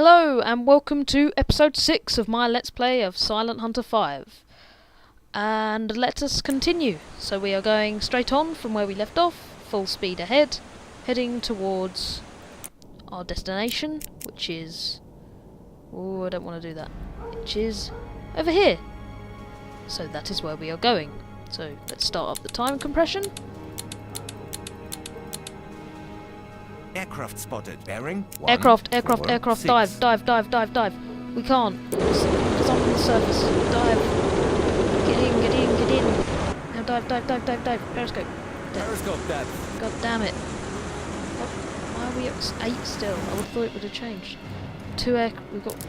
Hello and welcome to episode 6 of my Let's Play of Silent Hunter 5. And let us continue. So we are going straight on from where we left off, full speed ahead, heading towards our destination, which is... Oh, I don't want to do that. Which is over here. So that is where we are going. So let's start up the time compression. Aircraft spotted. Bearing. Aircraft, 6. dive. We can't. It's on the surface. Dive. Get in. Now dive. Periscope. Periscope depth. God damn it. Why are we at 8 still? I would have thought it would have changed. We've got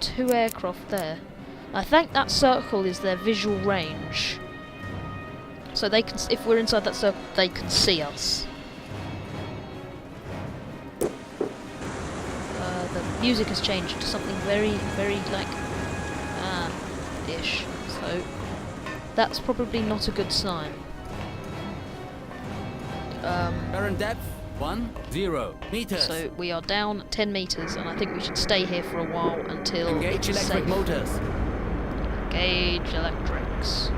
2 aircraft there. I think that circle is their visual range. So they can, if we're inside that circle, they can see us. The music has changed to something very, very like ish. So that's probably not a good sign. Current depth 10 meters. So we are down 10 meters, and I think we should stay here for a while until Engage it's electric safe. motors. Engage electrics.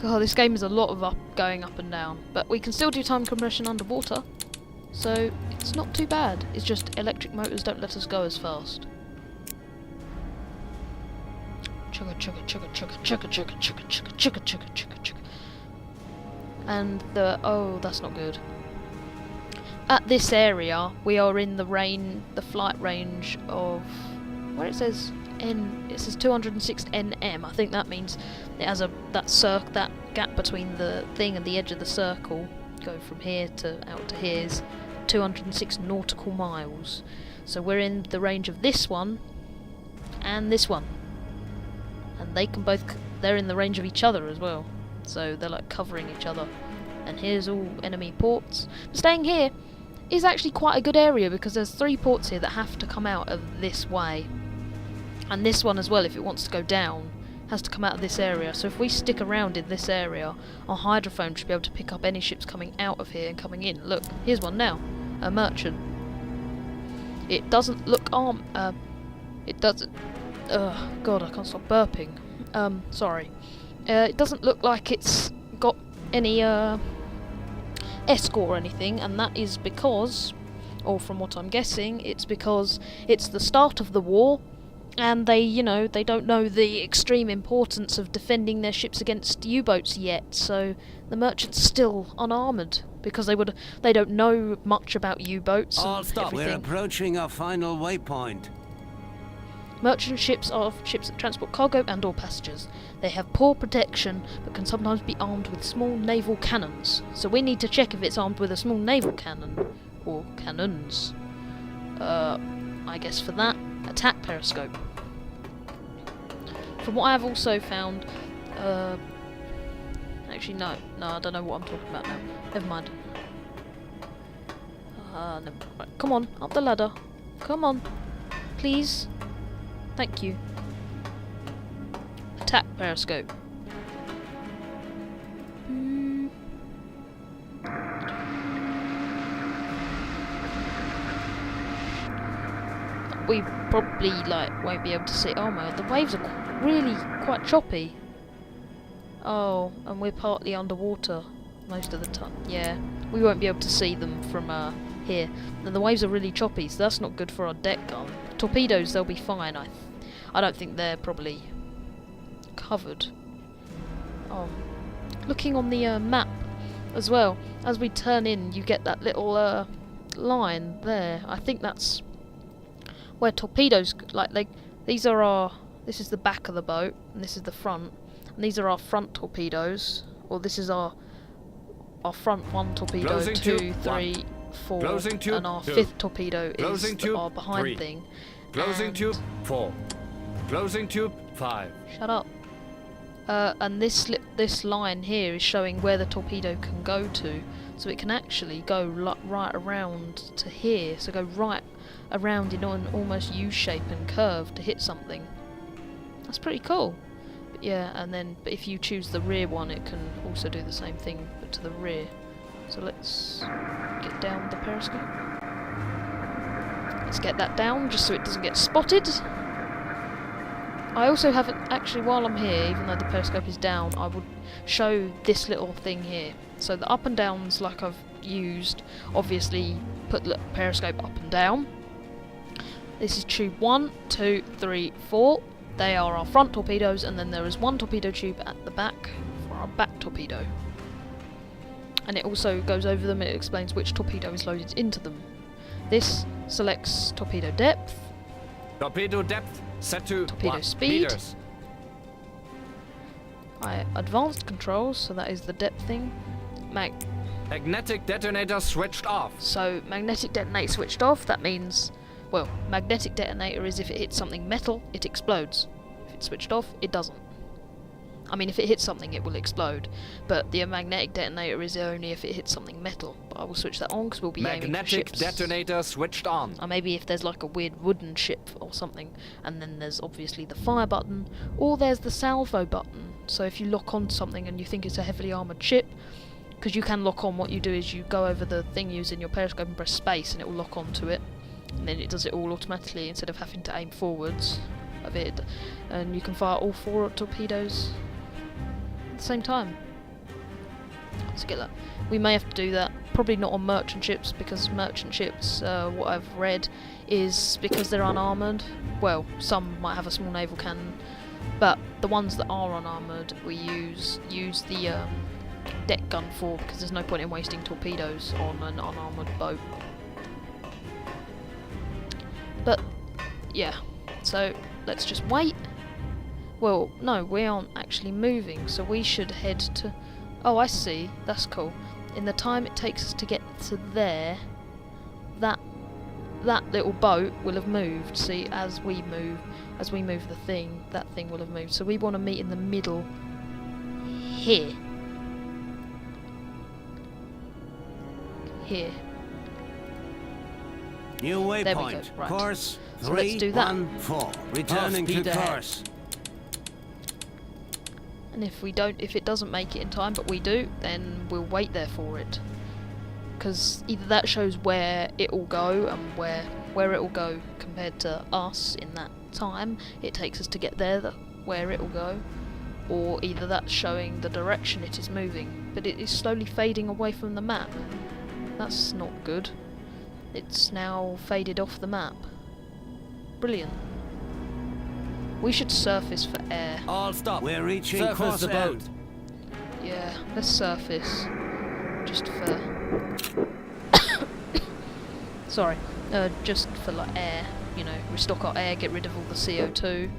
God, this game is a lot of going up and down, but we can still do time compression underwater, so it's not too bad. It's just electric motors don't let us go as fast. Chugga. And oh, that's not good. At this area, we are in the flight range of where it says N. It says 206 nm. I think that means it has that gap between the thing and the edge of the circle. Go from here to out to here is 206 nautical miles. So we're in the range of this one and this one, and they're in the range of each other as well. So they're like covering each other. And here's all enemy ports. But staying here is actually quite a good area because there's 3 ports here that have to come out of this way. And this one as well, if it wants to go down, has to come out of this area. So if we stick around in this area, our hydrophone should be able to pick up any ships coming out of here and coming in. Look, here's one now. A merchant. It doesn't look it doesn't... God, I can't stop burping. Sorry. It doesn't look like it's got any escort or anything, and that is because, or from what I'm guessing, it's because it's the start of the war, and they don't know the extreme importance of defending their ships against U-boats yet, so the merchant's still unarmoured, because they don't know much about U-boats and All stop. everything. We're approaching our final waypoint. Merchant ships are ships that transport cargo and or passengers. They have poor protection, but can sometimes be armed with small naval cannons. So we need to check if it's armed with a small naval cannon, or cannons. I guess for that, attack periscope. From what I have also found, actually no, I don't know what I'm talking about now. Never mind. Never. Right, come on, up the ladder. Come on, please. Thank you. Attack periscope. We probably won't be able to see. Oh my god, the waves are really quite choppy. Oh, and we're partly underwater most of the time. Yeah, we won't be able to see them from here. And the waves are really choppy, so that's not good for our deck gun. Torpedoes, they'll be fine. I don't think they're probably covered. Oh, looking on the map as well, as we turn in, you get that little line there. I think that's where torpedoes, this is the back of the boat, and this is the front, and these are our front torpedoes, or this is our front 1 torpedo, Closing 2, tube 3, 1. 4, Closing tube and our 2. 5th torpedo Closing is tube our behind 3. thing. Closing And tube 4. Closing tube 5. Shut up. And this line here is showing where the torpedo can go to, so it can actually go right around to here. So go right around in an almost U shape and curve to hit something. That's pretty cool. But yeah, but if you choose the rear one, it can also do the same thing, but to the rear. So let's get down the periscope. Let's get that down just so it doesn't get spotted. I also haven't actually, while I'm here, even though the periscope is down, I would show this little thing here. So the up and downs, like I've used, obviously put the periscope up and down. This is tube 1, 2, 3, 4. They are our front torpedoes, and then there is one torpedo tube at the back for our back torpedo. And it also goes over them, it explains which torpedo is loaded into them. This selects torpedo depth. Torpedo depth set to Torpedo 1 speed. meters. Advanced controls, so that is the depth thing. Magnetic detonator switched off. So magnetic detonator switched off, that means, well, magnetic detonator is if it hits something metal, it explodes. If it's switched off, it doesn't. I mean, if it hits something, it will explode, but the magnetic detonator is only if it hits something metal. But I will switch that on because we'll be aiming for Magnetic ships. detonator switched on. Or maybe if there's like a weird wooden ship or something, and then there's obviously the fire button, or there's the salvo button. So if you lock on something and you think it's a heavily armoured ship, because you can lock on, what you do is you go over the thing using your periscope and press space and it will lock onto it, and then it does it all automatically instead of having to aim forwards of it, and you can fire all 4 torpedoes at the same time. Let's get that. We may have to do that, probably not on merchant ships, because merchant ships, what I've read, is because they're unarmoured. Well, some might have a small naval cannon, but the ones that are unarmoured we use the deck gun for, because there's no point in wasting torpedoes on an unarmoured boat. But yeah, so let's just wait. Well, no, we aren't actually moving, so we should head to... Oh, I see, that's cool. In the time it takes us to get to there, that little boat will have moved. See, as we move the thing, that thing will have moved. So we want to meet in the middle here. Here. New waypoint. There we go, right. Course So let's do that. 314. Returning to course. And if it doesn't make it in time, but we do, then we'll wait there for it. Because either that shows where it will go and where it will go compared to us in that time it takes us to get there, where it will go, or either that's showing the direction it is moving, but it is slowly fading away from the map. That's not good. It's now faded off the map. Brilliant. We should surface for air. All stop. We're reaching Surface the boat. Yeah, let's surface. Just for... Sorry. Just for like air. You know, restock our air, get rid of all the CO2.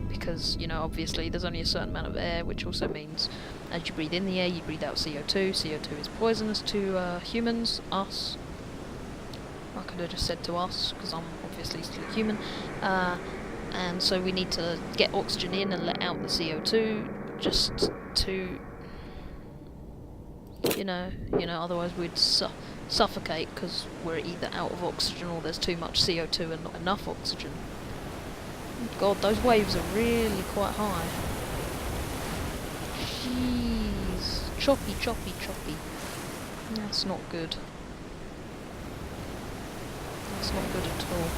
Because, you know, obviously there's only a certain amount of air, which also means as you breathe in the air, you breathe out CO2. CO2 is poisonous to humans, us. I could have just said to us, because I'm obviously still a human. And so we need to get oxygen in and let out the CO2, just to, you know, otherwise we'd suffocate, because we're either out of oxygen or there's too much CO2 and not enough oxygen. God, those waves are really quite high. Jeez. Choppy, choppy, choppy. That's not good. That's not good at all.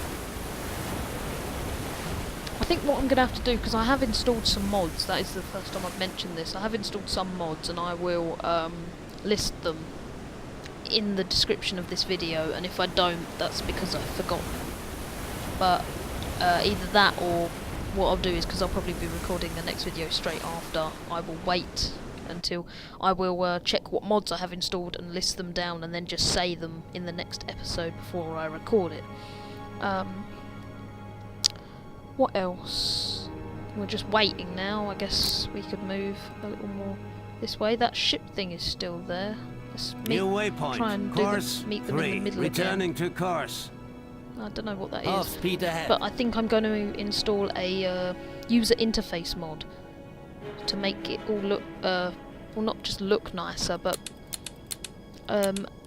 I think what I'm going to have to do, because I have installed some mods, that is the first time I've mentioned this, I have installed some mods and I will list them in the description of this video, and if I don't, that's because I've forgotten. But either that, or what I'll do is, because I'll probably be recording the next video straight after, I will wait until I will check what mods I have installed and list them down, and then just say them in the next episode before I record it. What else? We're just waiting now. I guess we could move a little more this way. That ship thing is still there. Let's New waypoint. try and meet them in the middle Returning again. to course. I don't know what that Half is. speed ahead. But I think I'm going to install a user interface mod to make it all look, well, not just look nicer, but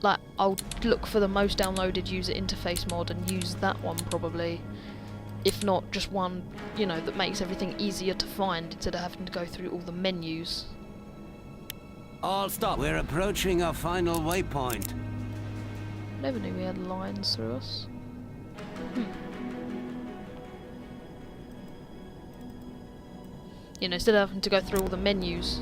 like I'll look for the most downloaded user interface mod and use that one probably. If not, just one, you know, that makes everything easier to find instead of having to go through all the menus. All stop. We're approaching our final waypoint. Never knew we had lines through us. You know, instead of having to go through all the menus.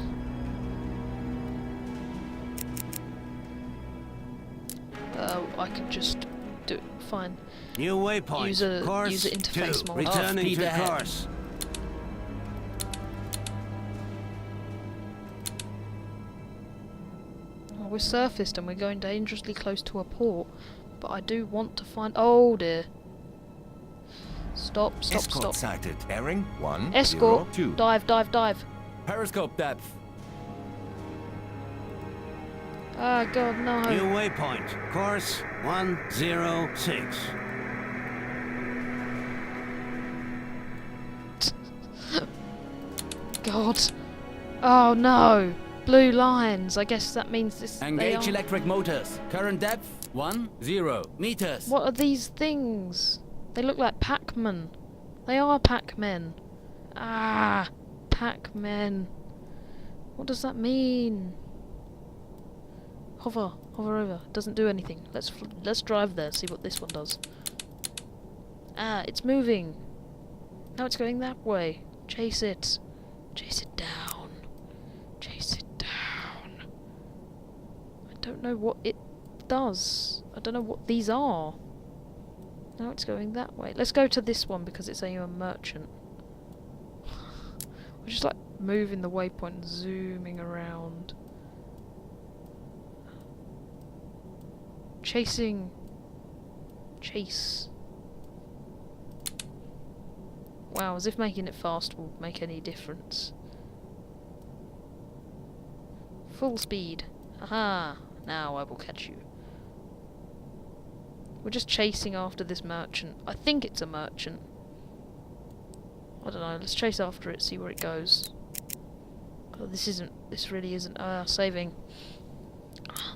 I could just do it. Fine. New waypoint. User course interface 2. mod. Returning Speed to ahead. course. Oh, we're surfaced and we're going dangerously close to a port. But I do want to find... Oh dear. Stop, stop, Escort stop. sighted. Bearing 1, Escort. 0, 2. Dive, dive, dive. Periscope depth. Ah, God, no. New waypoint. Course 106. God. Oh no. Blue lines. I guess that means this. they Engage are- electric motors. Current depth 10 meters. What are these things? They look like Pacmen. They are Pacmen. Ah, Pacmen. What does that mean? Hover over. Doesn't do anything. Let's drive there. See what this one does. Ah, it's moving. Now it's going that way. Chase it. Chase it down. Chase it down. I don't know what it does. I don't know what these are. Now it's going that way. Let's go to this one because it's a merchant. We're just like moving the waypoint and zooming around. Chasing. Chase. Wow, as if making it fast will make any difference. Full speed. Aha! Now I will catch you. We're just chasing after this merchant. I think it's a merchant. I don't know, let's chase after it, see where it goes. Oh, this really isn't, saving.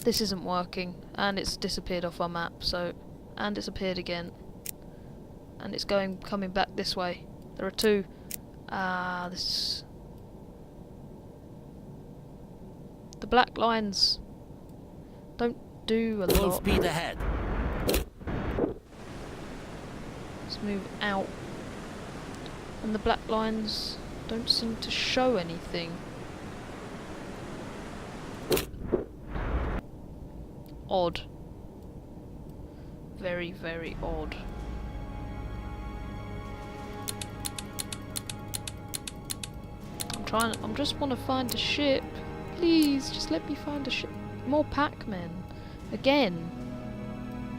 This isn't working, and it's disappeared off our map, so, and it's appeared again. And it's coming back this way. There are two. This... The black lines don't do a Full lot. speed ahead. Let's move out. And the black lines don't seem to show anything. Odd. Very, very odd. I just want to find a ship. Please, just let me find a ship. More Pacmen. Again.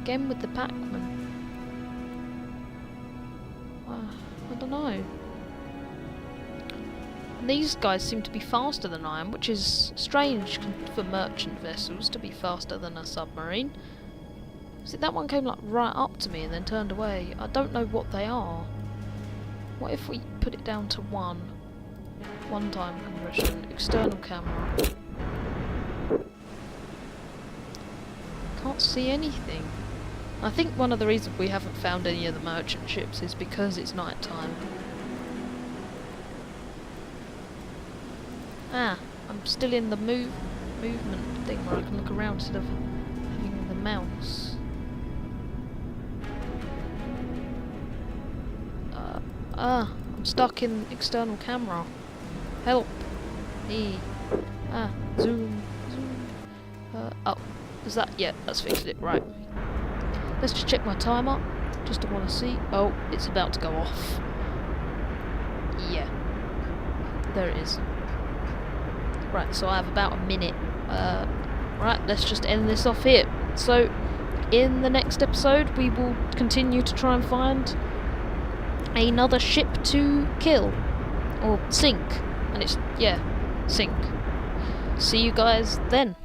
Again with the Pacmen. I don't know. And these guys seem to be faster than I am, which is strange for merchant vessels to be faster than a submarine. See, that one came like right up to me and then turned away. I don't know what they are. What if we put it down to one? One-time conversion. External camera. Can't see anything. I think one of the reasons we haven't found any of the merchant ships is because it's night time. Ah, I'm still in the movement thing where I can look around instead of having the mouse. I'm stuck in external camera. Help me. Zoom. Oh, is that? Yeah, that's fixed it. Right. Let's just check my timer. Just to want to see. Oh, it's about to go off. Yeah. There it is. Right, so I have about a minute. Right, let's just end this off here. So, in the next episode, we will continue to try and find another ship to kill. Or sink. And it's, yeah, sink. See you guys then.